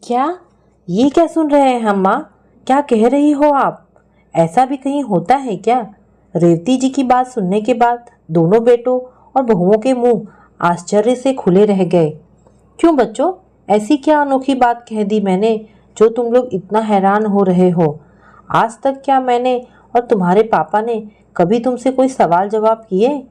क्या? ये क्या सुन रहे हैं हम माँ? क्या कह रही हो आप? ऐसा भी कहीं होता है क्या? रेवती जी की बात सुनने के बाद दोनों बेटों और बहुओं के मुंह आश्चर्य से खुले रह गए। क्यों बच्चों, ऐसी क्या अनोखी बात कह दी मैंने जो तुम लोग इतना हैरान हो रहे हो? आज तक क्या मैंने और तुम्हारे पापा ने कभी तुमसे कोई सवाल जवाब किए?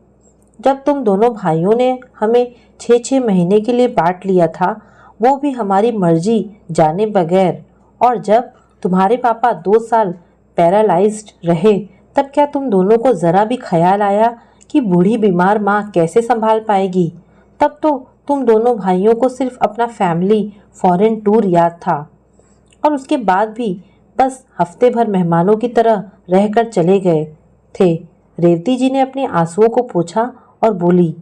जब तुम दोनों भाइयों ने हमें 6-6 महीने के लिए बांट लिया था, वो भी हमारी मर्जी जाने बगैर, और जब तुम्हारे पापा 2 साल पैरालाइज्ड रहे, तब क्या तुम दोनों को ज़रा भी ख्याल आया कि बूढ़ी बीमार माँ कैसे संभाल पाएगी? तब तो तुम दोनों भाइयों को सिर्फ अपना फैमिली फॉरेन टूर याद था, और उसके बाद भी बस हफ्ते भर मेहमानों की तरह रहकर चले गए थे। रेवती जी ने अपने आंसुओं को पोंछा और बोली,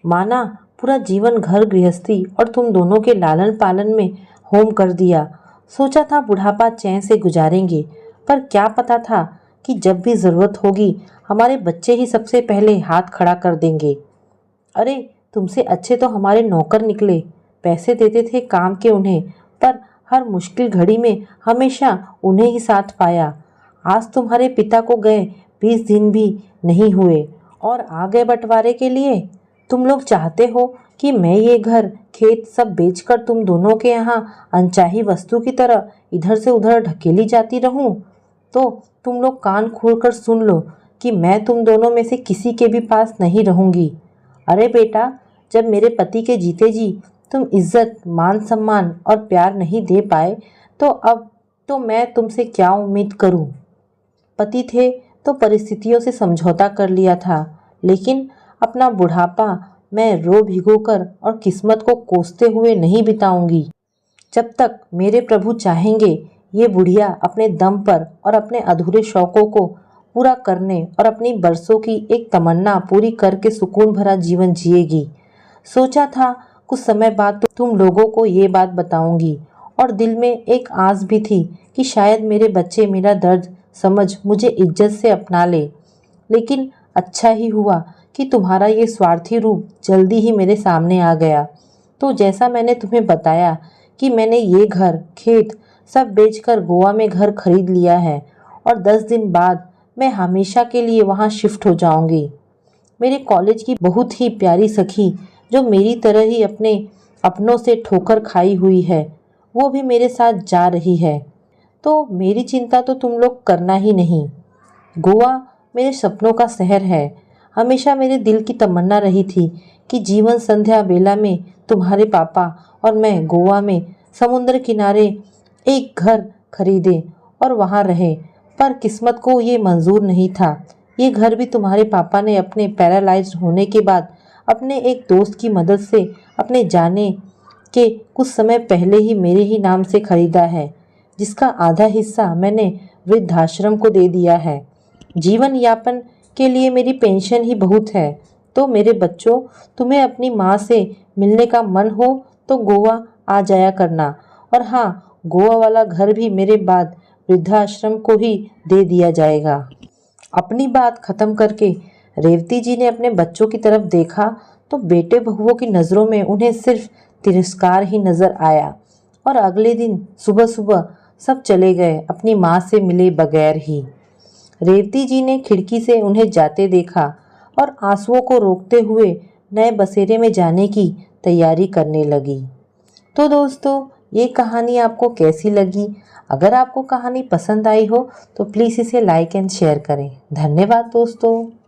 माना पूरा जीवन घर गृहस्थी और तुम दोनों के लालन पालन में होम कर दिया। सोचा था बुढ़ापा चैन से गुजारेंगे, पर क्या पता था कि जब भी ज़रूरत होगी हमारे बच्चे ही सबसे पहले हाथ खड़ा कर देंगे। अरे, तुमसे अच्छे तो हमारे नौकर निकले। पैसे देते थे काम के उन्हें, पर हर मुश्किल घड़ी में हमेशा उन्हें ही साथ पाया। आज तुम्हारे पिता को गए 20 दिन भी नहीं हुए और आ गए बंटवारे के लिए। तुम लोग चाहते हो कि मैं ये घर खेत सब बेचकर तुम दोनों के यहाँ अनचाही वस्तु की तरह इधर से उधर ढकेली जाती रहूं? तो तुम लोग कान खोलकर सुन लो कि मैं तुम दोनों में से किसी के भी पास नहीं रहूंगी। अरे बेटा, जब मेरे पति के जीते जी तुम इज्जत, मान सम्मान और प्यार नहीं दे पाए, तो अब तो मैं तुमसे क्या उम्मीद करूं? पति थे तो परिस्थितियों से समझौता कर लिया था, लेकिन अपना बुढ़ापा मैं रो भिगोकर और किस्मत को कोसते हुए नहीं बिताऊंगी। जब तक मेरे प्रभु चाहेंगे, ये बुढ़िया अपने दम पर और अपने अधूरे शौकों को पूरा करने और अपनी बरसों की एक तमन्ना पूरी करके सुकून भरा जीवन जिएगी। सोचा था कुछ समय बाद तो तुम लोगों को ये बात बताऊंगी, और दिल में एक आस भी थी कि शायद मेरे बच्चे मेरा दर्द समझ मुझे इज्जत से अपना ले। लेकिन अच्छा ही हुआ कि तुम्हारा ये स्वार्थी रूप जल्दी ही मेरे सामने आ गया। तो जैसा मैंने तुम्हें बताया कि मैंने ये घर खेत सब बेचकर गोवा में घर खरीद लिया है, और 10 दिन बाद मैं हमेशा के लिए वहाँ शिफ्ट हो जाऊंगी। मेरे कॉलेज की बहुत ही प्यारी सखी, जो मेरी तरह ही अपने अपनों से ठोकर खाई हुई है, वो भी मेरे साथ जा रही है। तो मेरी चिंता तो तुम लोग करना ही नहीं। गोवा मेरे सपनों का शहर है। हमेशा मेरे दिल की तमन्ना रही थी कि जीवन संध्या बेला में तुम्हारे पापा और मैं गोवा में समुद्र किनारे एक घर खरीदे और वहाँ रहे, पर किस्मत को ये मंजूर नहीं था। ये घर भी तुम्हारे पापा ने अपने पैरालाइज्ड होने के बाद अपने एक दोस्त की मदद से अपने जाने के कुछ समय पहले ही मेरे ही नाम से खरीदा है, जिसका आधा हिस्सा मैंने वृद्धाश्रम को दे दिया है। जीवन यापन के लिए मेरी पेंशन ही बहुत है। तो मेरे बच्चों, तुम्हें अपनी माँ से मिलने का मन हो तो गोवा आ जाया करना। और हाँ, गोवा वाला घर भी मेरे बाद वृद्धाश्रम को ही दे दिया जाएगा। अपनी बात खत्म करके रेवती जी ने अपने बच्चों की तरफ देखा तो बेटे बहुओं की नज़रों में उन्हें सिर्फ तिरस्कार ही नजर आया, और अगले दिन सुबह सुबह सब चले गए अपनी माँ से मिले बगैर ही। रेवती जी ने खिड़की से उन्हें जाते देखा और आंसुओं को रोकते हुए नए बसेरे में जाने की तैयारी करने लगी। तो दोस्तों, ये कहानी आपको कैसी लगी? अगर आपको कहानी पसंद आई हो तो प्लीज़ इसे लाइक एंड शेयर करें। धन्यवाद दोस्तों।